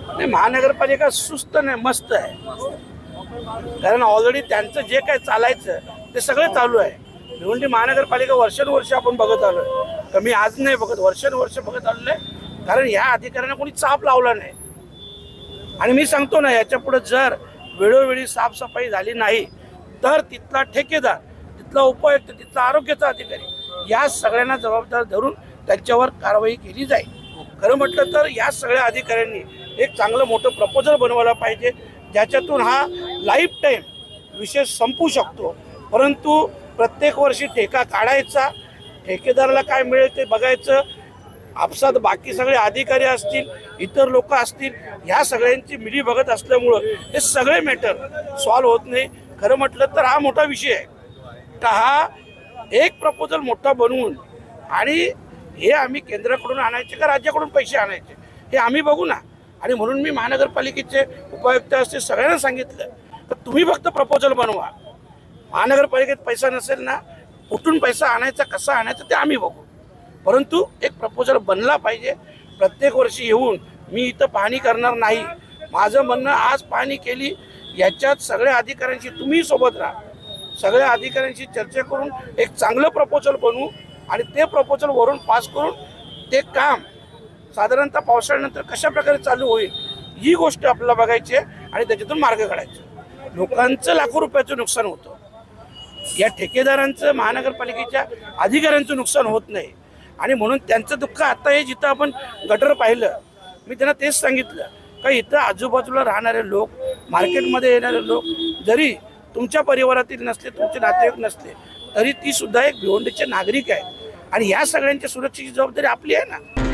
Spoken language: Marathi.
नाही, महानगरपालिका सुस्त नाही, मस्त आहे. कारण ऑलरेडी त्यांचं जे काय चालायचं ते सगळं चालू आहे. भिवंडी महानगरपालिका वर्षानुवर्ष आपण बघत आलोय. कमी आज नाही बघत, वर्षानुवर्ष बघत आलेलं आहे. कारण ह्या अधिकाऱ्यांना कोणी चाप लावला नाही. आणि मी सांगतो ना, याच्या पुढे जर वेळोवेळी साफसफाई झाली नाही तर तिथला ठेकेदार, तिथला उपायुक्त, तिथला आरोग्याचा अधिकारी या सगळ्यांना जबाबदार धरून त्यांच्यावर कारवाई केली जाईल. खरं म्हटलं तर या सगळ्या अधिकाऱ्यांनी एक चांगलं मोठं प्रपोजल बनवायला पाहिजे, ज्याच्यातून हा लाईफ टाईम विषय संपू शकतो. परंतु प्रत्येक वर्षी ठेका काढायचा, ठेकेदाराला काय मिळेल ते बघायचं, आपसात बाकी सगळे अधिकारी असतील, इतर लोक असतील, ह्या सगळ्यांची मिली बघत असल्यामुळं हे सगळे मॅटर सॉल्व्ह होत नाही. खरं म्हटलं तर हा मोठा विषय आहे. तर हा एक प्रपोजल मोठा बनवून आणि हे आम्ही केंद्राकडून आणायचे का राज्याकडून पैसे आणायचे हे आम्ही बघू ना. आणि म्हणून मी महानगरपालिकेचे उपायुक्त असतील सगळ्यांना सांगितलं तर तुम्ही फक्त प्रपोजल बनवा. महानगरपालिकेत पैसा नसेल ना, कुठून पैसा आणायचा, कसा आणायचा ते आम्ही बघू. परंतु एक प्रपोजल बनला पाहिजे. प्रत्येक वर्षी येऊन मी इथं पाहणी करणार नाही. माझं म्हणणं, आज पाहणी केली, याच्यात सगळ्या अधिकाऱ्यांशी तुम्ही सोबत राहा, सगळ्या अधिकाऱ्यांशी चर्चा करून एक चांगलं प्रपोजल बनवू आणि ते प्रपोजल वरून पास करून ते काम साधारणतः पावसाळ्यानंतर कशा प्रकारे चालू होईल ही गोष्ट आपल्याला बघायची आहे आणि त्याच्यातून मार्ग काढायचा. लोकांचं लाखो रुपयाचं नुकसान होतं, या ठेकेदारांचं, महानगरपालिकेच्या अधिकाऱ्यांचं नुकसान होत नाही. आणि म्हणून त्यांचं दुःख आता हे, जिथं आपण गटर पाहिलं, मी त्यांना तेच सांगितलं का इथं आजूबाजूला राहणारे लोक, मार्केटमध्ये येणारे लोक जरी तुमच्या परिवारातील नसले, तुमचे नातेवाईक नसले, तरी ती सुद्धा एक भिवंडीचे नागरिक आहे आणि या सगळ्यांच्या सुरक्षेची जबाबदारी आपली आहे ना.